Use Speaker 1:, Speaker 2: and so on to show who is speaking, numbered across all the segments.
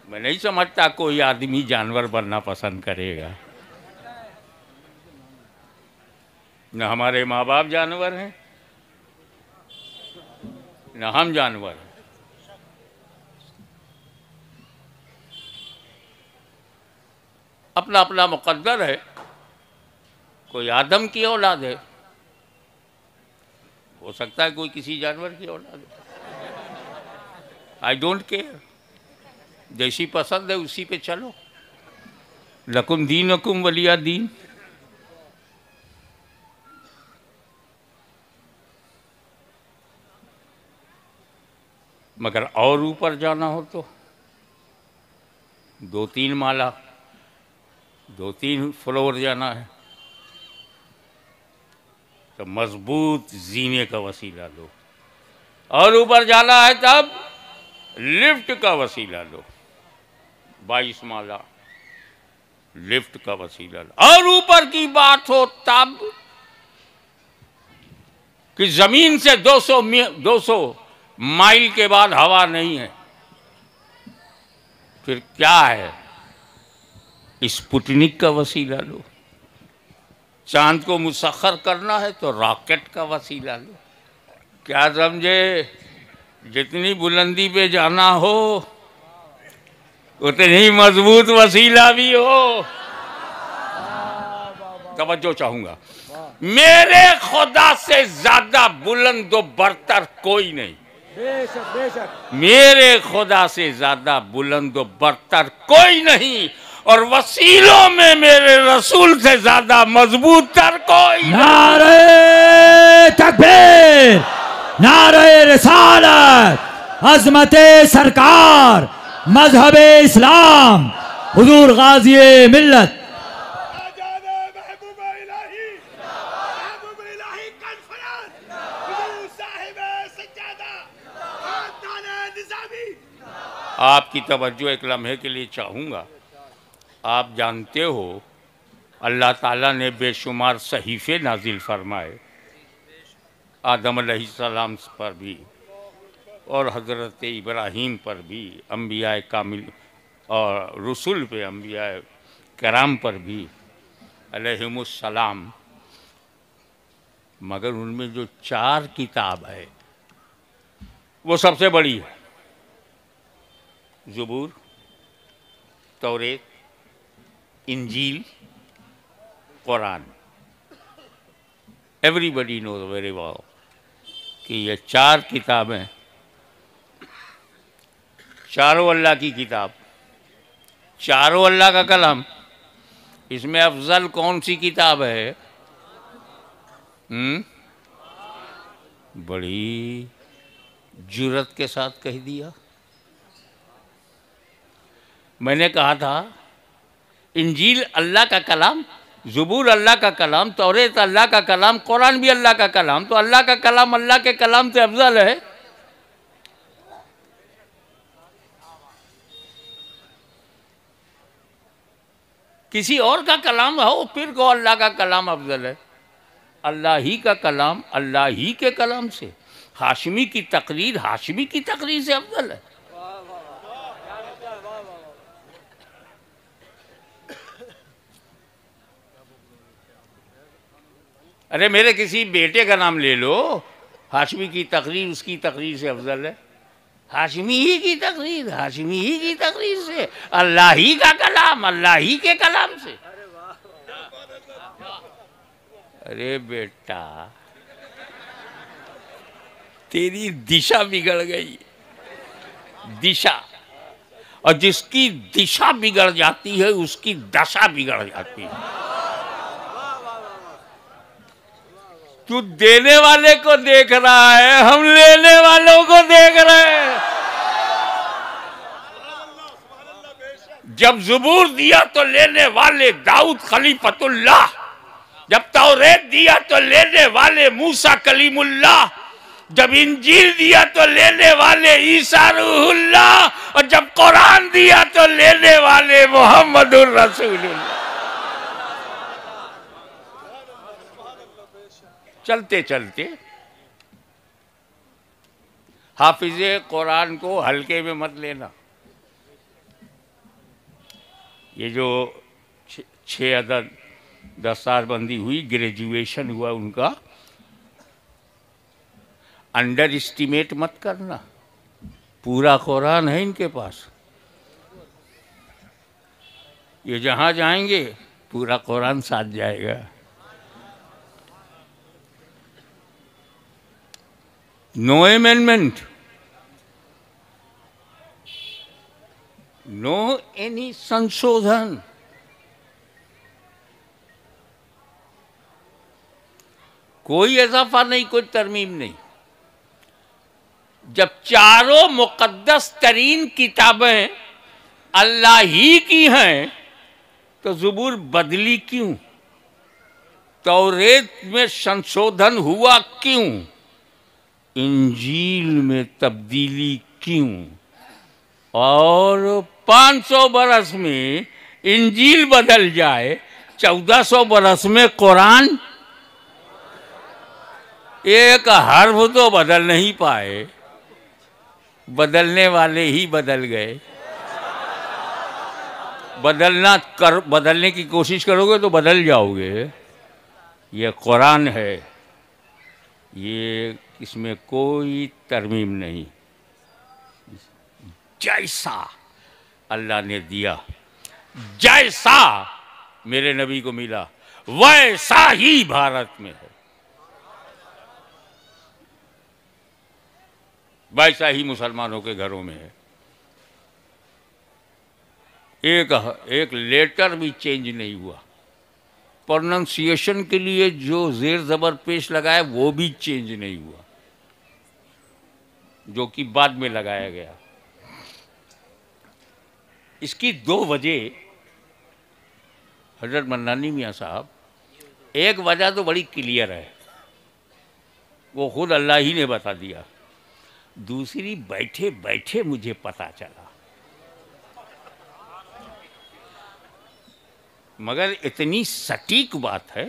Speaker 1: मैं नहीं समझता कोई आदमी जानवर बनना पसंद करेगा। न हमारे माँ बाप जानवर हैं, न हम जानवर हैं। अपना अपना मुकद्दर है। कोई आदम की औलाद है, हो सकता है कोई किसी जानवर की औलाद है। आई डोंट केयर, जैसी पसंद है उसी पे चलो। लकुम दीनकुम वलिया दीन। मगर और ऊपर जाना हो तो 2-3 माला, 2-3 फ्लोर जाना है तो मजबूत जीने का वसीला लो। और ऊपर जाना है तब लिफ्ट का वसीला लो। 22 माला लिफ्ट का वसीला लो। और ऊपर की बात हो तब कि जमीन से 200 माइल के बाद हवा नहीं है, फिर क्या है? स्पुतनिक का वसीला लो। चांद को मुसख्खर करना है तो रॉकेट का वसीला लो। क्या समझे? जितनी बुलंदी पे जाना हो उतनी मजबूत वसीला भी हो। तवज्जो चाहूंगा, मेरे खुदा से ज्यादा बुलंद व बरतर कोई नहीं।
Speaker 2: बेशक बेशक।
Speaker 1: मेरे खुदा से ज्यादा बुलंद व बरतर कोई नहीं, और वसीलों में मेरे रसूल से ज्यादा मजबूत तर कोई नहीं।
Speaker 2: नारे तकबीर, नारे रिसालत, अज़मते सरकार, मजहबे इस्लाम, हुजूर गाजी मिल्लत।
Speaker 1: आपकी तवज्जो एक लम्हे के लिए चाहूँगा। आप जानते हो अल्लाह ताला ने बेशुमार सहीफ़े नाजिल फरमाए, आदम अलैहिस्सलाम पर भी और हज़रत इब्राहीम पर भी, अम्बिया कामिल और रसूल पे, अम्बिया कराम पर भी अलैहिमुस्सलाम। मगर उनमें जो 4 किताब है वो सबसे बड़ी है। Zabur, Taurat, Injil, Quran. Everybody knows very well कि ये 4 किताबें, चारों अल्लाह की किताब, चारों अल्लाह का कलाम। इसमें अफजल कौन सी किताब है? बड़ी जुर्रत के साथ कह दिया। मैंने कहा था इंजील अल्लाह का कलाम, ज़बूर अल्लाह का कलाम, तौरेत अल्लाह का कलाम, कुरान भी अल्लाह का कलाम। तो अल्लाह का कलाम अल्लाह के कलाम से अफजल है। किसी और का कलाम हो फिर को अल्लाह का कलाम अफजल है। अल्लाह ही का कलाम अल्लाह ही के कलाम से, हाशमी की तकरीर हाशमी की तकरीर से अफजल है। अरे मेरे किसी बेटे का नाम ले लो, हाशमी की तकरीर उसकी तकरीर से अफजल है। हाशमी ही की तकरीर हाशमी ही की तकरीर से, अल्लाह ही का कलाम अल्लाह ही के कलाम से। अरे बेटा तेरी दिशा बिगड़ गई, दिशा। और जिसकी दिशा बिगड़ जाती है उसकी दशा बिगड़ जाती है। तू देने वाले को देख रहा है, हम लेने वालों को देख रहे हैं। जब ज़बूर दिया तो लेने वाले दाऊद खलीफतुल्लाह, जब तौरेत दिया तो लेने वाले मूसा कलीमुल्लाह, जब इंजील दिया तो लेने वाले ईसा रूहुल्लाह, और जब कुरान दिया तो लेने वाले मोहम्मदुर रसूलुल्लाह। चलते चलते हाफिज़े कुरान को हल्के में मत लेना। ये जो 6 अदद दस्तारबंदी हुई, ग्रेजुएशन हुआ उनका, अंडर एस्टिमेट मत करना। पूरा कुरान है इनके पास। ये जहाँ जाएंगे पूरा कुरान साथ जाएगा। नो अमेंडमेंट, नो एनी संशोधन। कोई इजाफा नहीं, कोई तरमीम नहीं। जब चारों मुकद्दस तरीन किताबें अल्लाह ही की हैं तो ज़बूर बदली क्यों? तौरेत में संशोधन हुआ क्यों? इंजील में तब्दीली क्यों? और 500 बरस में इंजील बदल जाए, 1400 बरस में कुरान एक हर्फ तो बदल नहीं पाए, बदलने वाले ही बदल गए। बदलने की कोशिश करोगे तो बदल जाओगे। ये कुरान है, ये इसमें कोई तरमीम नहीं। जैसा अल्लाह ने दिया, जैसा मेरे नबी को मिला, वैसा ही भारत में है, वैसा ही मुसलमानों के घरों में है। एक लेटर भी चेंज नहीं हुआ। प्रोनाउंसिएशन के लिए जो जेर ज़बर पेश लगाया वो भी चेंज नहीं हुआ, जो कि बाद में लगाया गया। इसकी 2 वजह हजरत मन्नानी मियाँ साहब, एक वजह तो बड़ी क्लियर है, वो खुद अल्लाह ही ने बता दिया। दूसरी बैठे बैठे मुझे पता चला, मगर इतनी सटीक बात है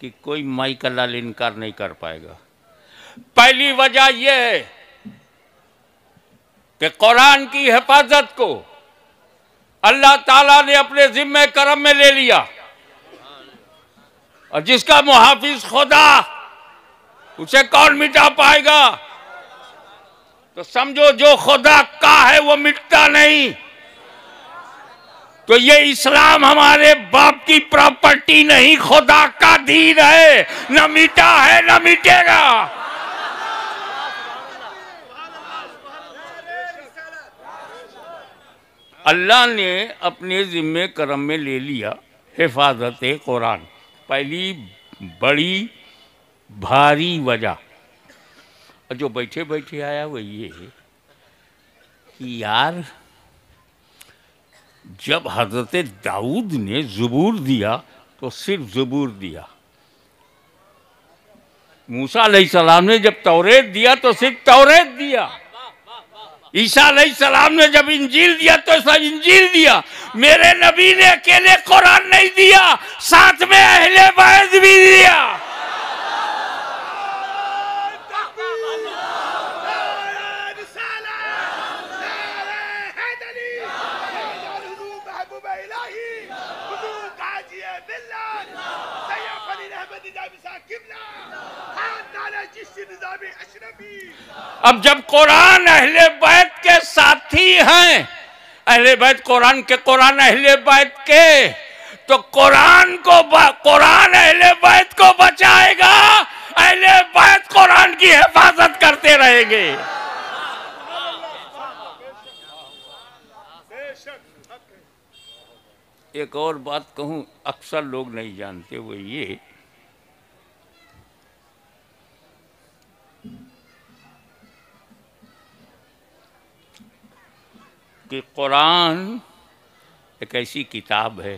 Speaker 1: कि कोई माइक लाल इनकार नहीं कर पाएगा। पहली वजह यह है कि कुरान की हिफाजत को अल्लाह ताला ने अपने जिम्मे करम में ले लिया, और जिसका मुहाफिज खुदा, उसे कौन मिटा पाएगा? तो समझो जो खुदा का है वो मिटता नहीं। तो ये इस्लाम हमारे बाप की प्रॉपर्टी नहीं, खुदा का दीन है, न मिटा है न मिटेगा। अल्लाह ने अपने जिम्मे करम में ले लिया हिफाजत कुरान। पहली बड़ी भारी वजह, और जो बैठे बैठे आया वो ये कि यार, जब हजरत दाऊद ने ज़बूर दिया तो सिर्फ ज़बूर दिया। मूसा अलैहिस्सलाम ने जब तौरेत दिया तो सिर्फ तौरेत दिया। ईसा अलैहिस्सलाम ने जब इंजील दिया तो सब इंजील दिया। मेरे नबी ने अकेले कुरान नहीं दिया, साथ में अहले बैत भी दिया। अब जब कुरान अहले बैत के साथी हैं, अहले बैत कुरान अहले बैत के, तो कुरान अहले बैत को बचाएगा, अहले बैत कुरान की हिफाजत करते रहेंगे। एक और बात कहूं, अक्सर लोग नहीं जानते, वो ये कि कुरान एक ऐसी किताब है,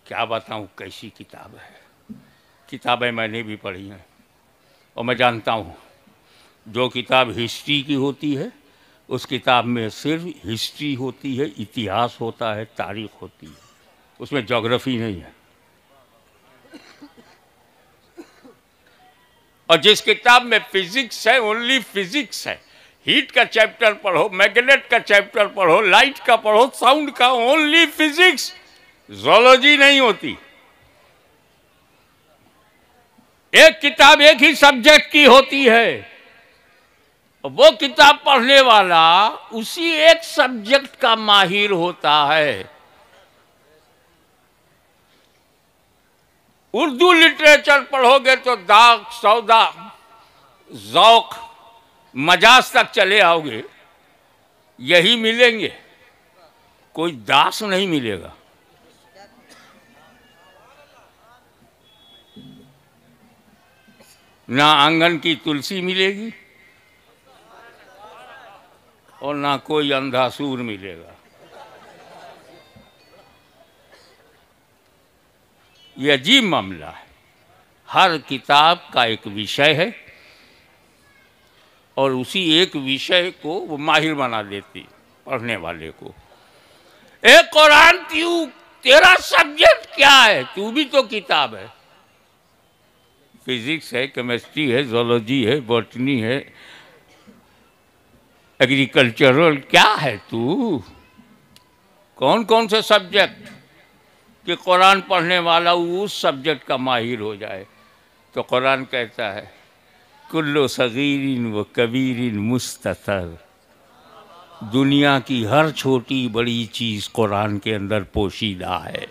Speaker 1: क्या बताऊं कैसी किताब है। किताबें मैंने भी पढ़ी हैं और मैं जानता हूं, जो किताब हिस्ट्री की होती है उस किताब में सिर्फ हिस्ट्री होती है, इतिहास होता है, तारीख होती है, उसमें ज्योग्राफी नहीं है। और जिस किताब में फिजिक्स है, ओनली फिजिक्स है, हीट का चैप्टर पढ़ो, मैग्नेट का चैप्टर पढ़ो, लाइट का पढ़ो, साउंड का, ओनली फिजिक्स, जोलॉजी नहीं होती। एक किताब एक ही सब्जेक्ट की होती है, वो किताब पढ़ने वाला उसी एक सब्जेक्ट का माहिर होता है। उर्दू लिटरेचर पढ़ोगे तो दाग, सौदा, जौक, मजाज तक चले आओगे, यही मिलेंगे, कोई दास नहीं मिलेगा। ना आंगन की तुलसी मिलेगी और ना कोई अंधा सूर मिलेगा। ये अजीब मामला है। हर किताब का एक विषय है और उसी एक विषय को वो माहिर बना देती पढ़ने वाले को। ए कुरान, तेरा सब्जेक्ट क्या है? तू भी तो किताब है। फिजिक्स है, केमिस्ट्री है, जोलॉजी है, बॉटनी है, एग्रीकल्चरल, क्या है तू? कौन कौन से सब्जेक्ट कि कुरान पढ़ने वाला उस सब्जेक्ट का माहिर हो जाए? तो कुरान कहता है कुल्लो सगीरिन व कबीरिन मुस्ततर, दुनिया की हर छोटी बड़ी चीज कुरान के अंदर पोशीदा है।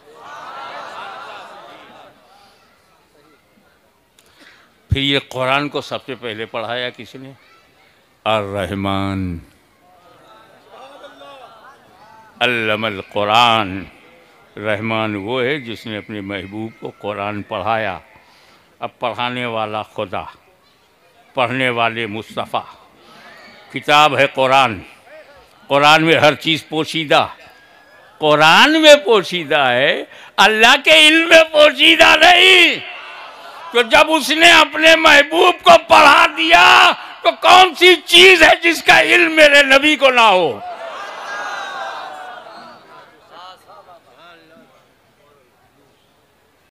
Speaker 1: फिर ये कुरान को सबसे पहले पढ़ाया किसने? अर्रहमान अल्लमल कुरान। रहमान वो है जिसने अपने महबूब को कुरान पढ़ाया। अब पढ़ाने वाला खुदा, पढ़ने वाले मुस्तफ़ा। किताब है कुरान, कुरान में हर चीज़ पोशीदा, कुरान में पोशीदा है, अल्लाह के इल्म में पोशीदा नहीं। तो जब उसने अपने महबूब को पढ़ा दिया तो कौन सी चीज़ है जिसका इल्म मेरे नबी को ना हो?